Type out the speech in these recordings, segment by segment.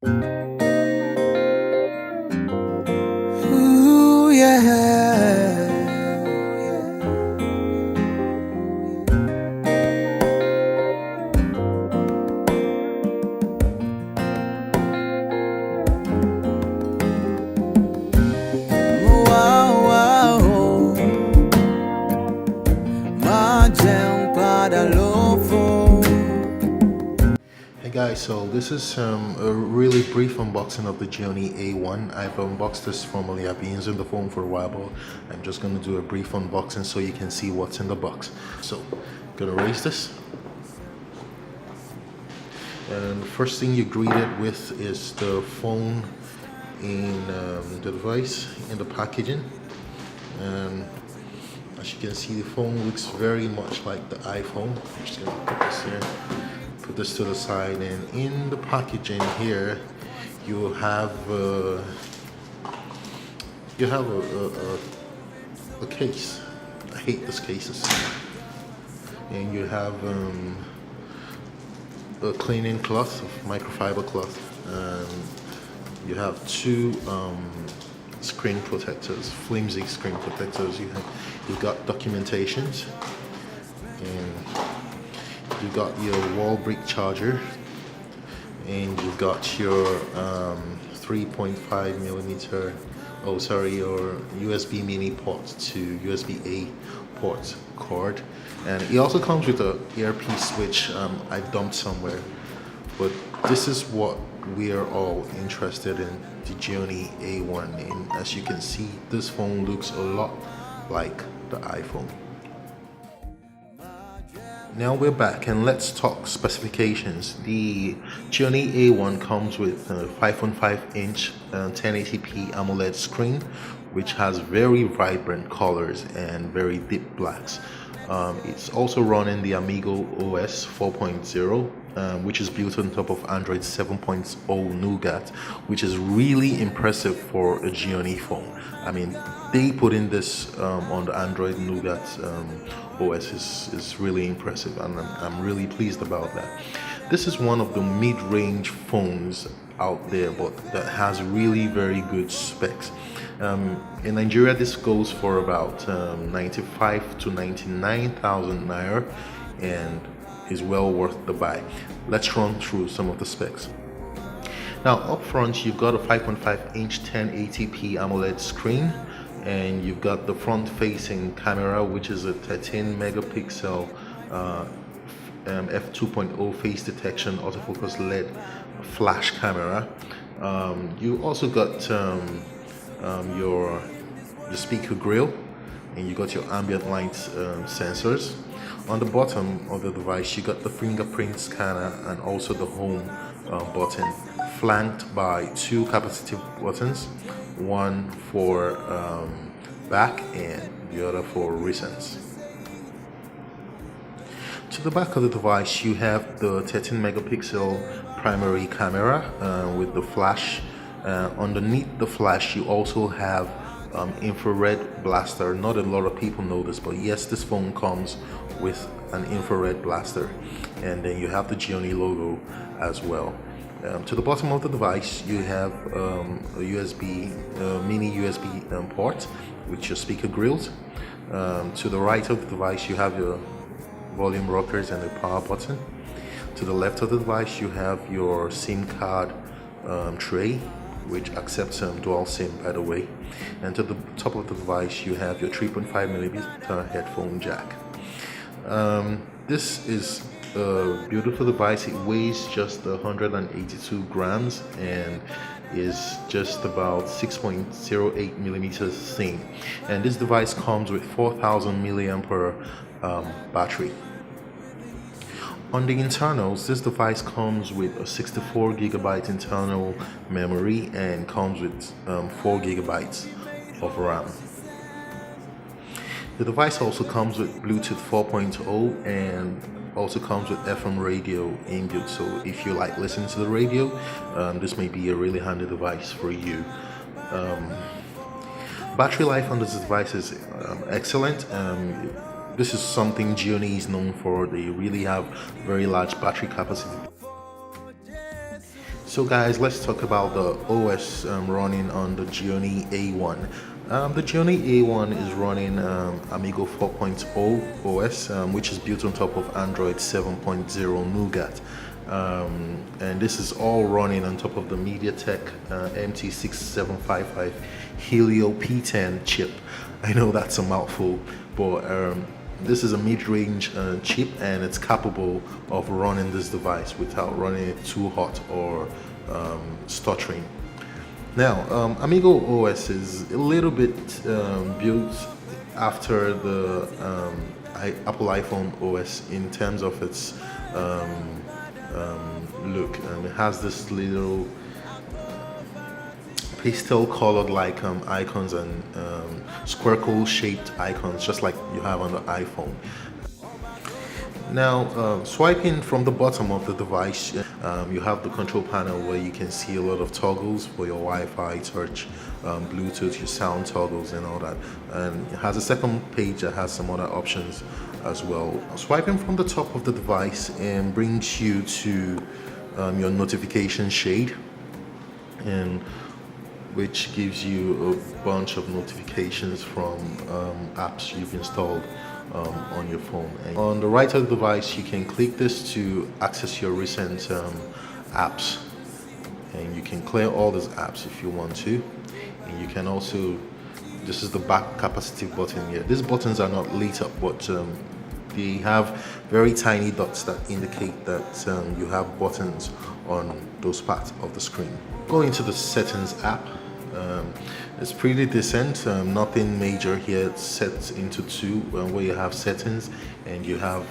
Ooh, yeah. Wow, wow. Mahjong padalofo. Hey guys, so this is a really brief unboxing of the Gionee A1. I've unboxed this formally. I've been using the phone for a while, but I'm just going to do a brief unboxing so you can see what's in the box. So, gonna raise this. And the first thing you're greeted with is the phone in the device, in the packaging. And as you can see, the phone looks very much like the iPhone. I'm just gonna put this here. Put this to the side, and in the packaging here you have a case. I hate these cases. And you have a cleaning cloth, microfiber cloth, and you have two screen protectors, flimsy screen protectors. You've got documentations, and you've got your wall brick charger, and you've got your 3.5 millimeter, your USB mini port to USB A port cord, and it also comes with a earpiece which I dumped somewhere. But this is what we are all interested in, the Gionee A1, and as you can see, this phone looks a lot like the iPhone. Now we're back, and let's talk specifications. The Gionee A1 comes with a 5.5 inch 1080p AMOLED screen, which has very vibrant colors and very deep blacks. It's also running the Amigo OS 4.0, which is built on top of Android 7.0 Nougat, which is really impressive for a Gionee phone. I mean, they put in this on the Android Nougat OS is really impressive, and I'm really pleased about that. This is one of the mid-range phones out there, but that has really very good specs. In Nigeria, this goes for about 95 to 99,000 naira, and is well worth the buy. Let's run through some of the specs. Now, up front, you've got a 5.5 inch 1080p AMOLED screen, and you've got the front-facing camera, which is a 13 megapixel f2.0 face detection autofocus LED flash camera. You also got your speaker grill, and you got your ambient light sensors. On the bottom of the device, you got the fingerprint scanner and also the home button, flanked by two capacitive buttons, one for back and the other for recents. To the back of the device, you have the 13 megapixel primary camera with the flash. Underneath the flash, you also have infrared blaster. Not a lot of people know this, but yes, this phone comes with an infrared blaster. And then you have the Gionee logo as well. To the bottom of the device, you have a mini USB port with your speaker grills. To the right of the device, you have your volume rockers and the power button. To the left of the device, you have your SIM card tray, which accepts dual SIM, by the way. And to the top of the device, you have your 3.5 millimeter headphone jack. This is a beautiful device. It weighs just 182 grams and is just about 6.08 millimeters thin. And this device comes with 4,000 milliampere battery. On the internals, this device comes with a 64 gigabyte internal memory and comes with 4 gigabytes of RAM. The device also comes with Bluetooth 4.0 and also comes with FM radio inbuilt, so if you like listening to the radio, this may be a really handy device for you. Battery life on this device is excellent. This is something Gionee is known for. They really have very large battery capacity. So guys, let's talk about the OS running on the Gionee A1. The Gionee A1 is running Amigo 4.0 OS, which is built on top of Android 7.0 Nougat. And this is all running on top of the MediaTek MT6755 Helio P10 chip. I know that's a mouthful, but this is a mid-range chip, and it's capable of running this device without running it too hot or stuttering. Now, Amigo OS is a little bit built after the Apple iPhone OS in terms of its look. It has this little pastel colored like icons and squircle shaped icons, just like you have on the iPhone. Now, swiping from the bottom of the device, you have the control panel where you can see a lot of toggles for your Wi-Fi, touch, Bluetooth, your sound toggles and all that. And it has a second page that has some other options as well. Swiping from the top of the device brings you to your notification shade, and which gives you a bunch of notifications from apps you've installed on your phone. And on the right of the device, you can click this to access your recent apps, and you can clear all these apps if you want to. And you can also, this is the back capacitive button here. These buttons are not lit up, but they have very tiny dots that indicate that you have buttons on those parts of the screen. Going to the settings app, it's pretty decent, nothing major here. It's set into two, where you have settings and you have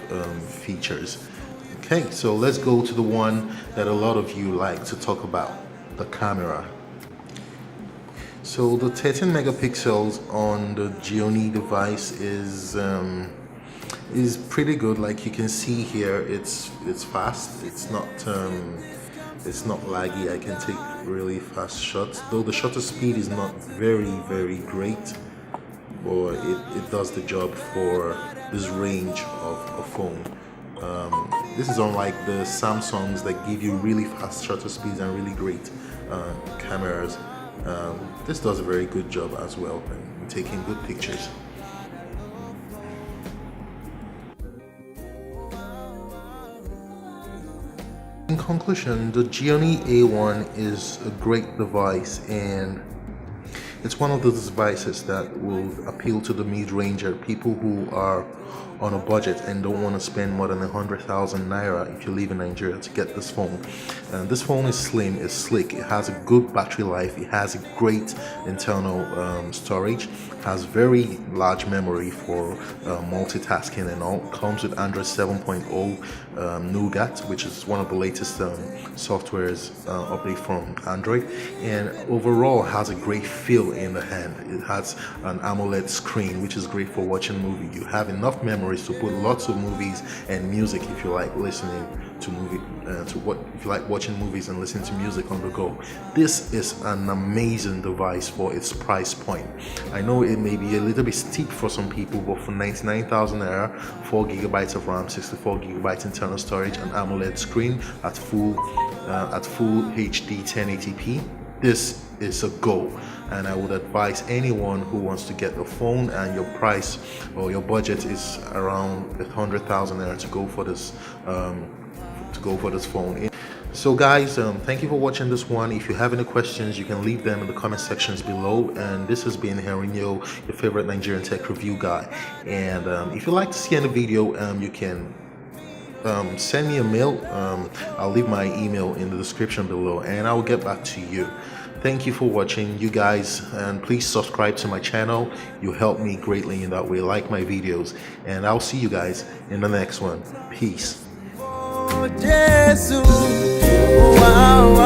features. Okay, so let's go to the one that a lot of you like to talk about, the camera. So the 13 megapixels on the Gionee device is pretty good. Like you can see here, it's fast. It's not laggy. I can take really fast shots, though the shutter speed is not very great, but it does the job for this range of a phone. This is unlike the Samsungs that give you really fast shutter speeds and really great cameras. This does a very good job as well in taking good pictures. In conclusion, the Gionee A1 is a great device, and it's one of those devices that will appeal to the mid-ranger, people who are on a budget and don't want to spend more than 100,000 naira if you live in Nigeria to get this phone. And this phone is slim, it's slick, it has a good battery life, it has a great internal storage, has very large memory for multitasking and all. Comes with Android 7.0 Nougat, which is one of the latest softwares update from Android, and overall has a great feel in the hand. It has an AMOLED screen, which is great for watching movie. You have enough memories to put lots of movies and music if you like listening to if you like watching movies and listening to music on the go. This is an amazing device for its price point. I know it may be a little bit steep for some people, but for 99,000 naira, 4 gigabytes of RAM, 64 gigabytes internal storage, and AMOLED screen at full HD 1080p, this is a go. And I would advise anyone who wants to get a phone and your price or your budget is around 100,000 naira to go for this phone. So guys, thank you for watching this one. If you have any questions, you can leave them in the comment sections below. And this has been henreeneo, your favorite Nigerian tech review guy. And if you'd like to see any video, you can send me a mail. I'll leave my email in the description below, and I will get back to you. Thank you for watching, you guys, and please subscribe to my channel. You help me greatly in that way. Like my videos, and I'll see you guys in the next one. Peace. Oh, Jesus. Wow.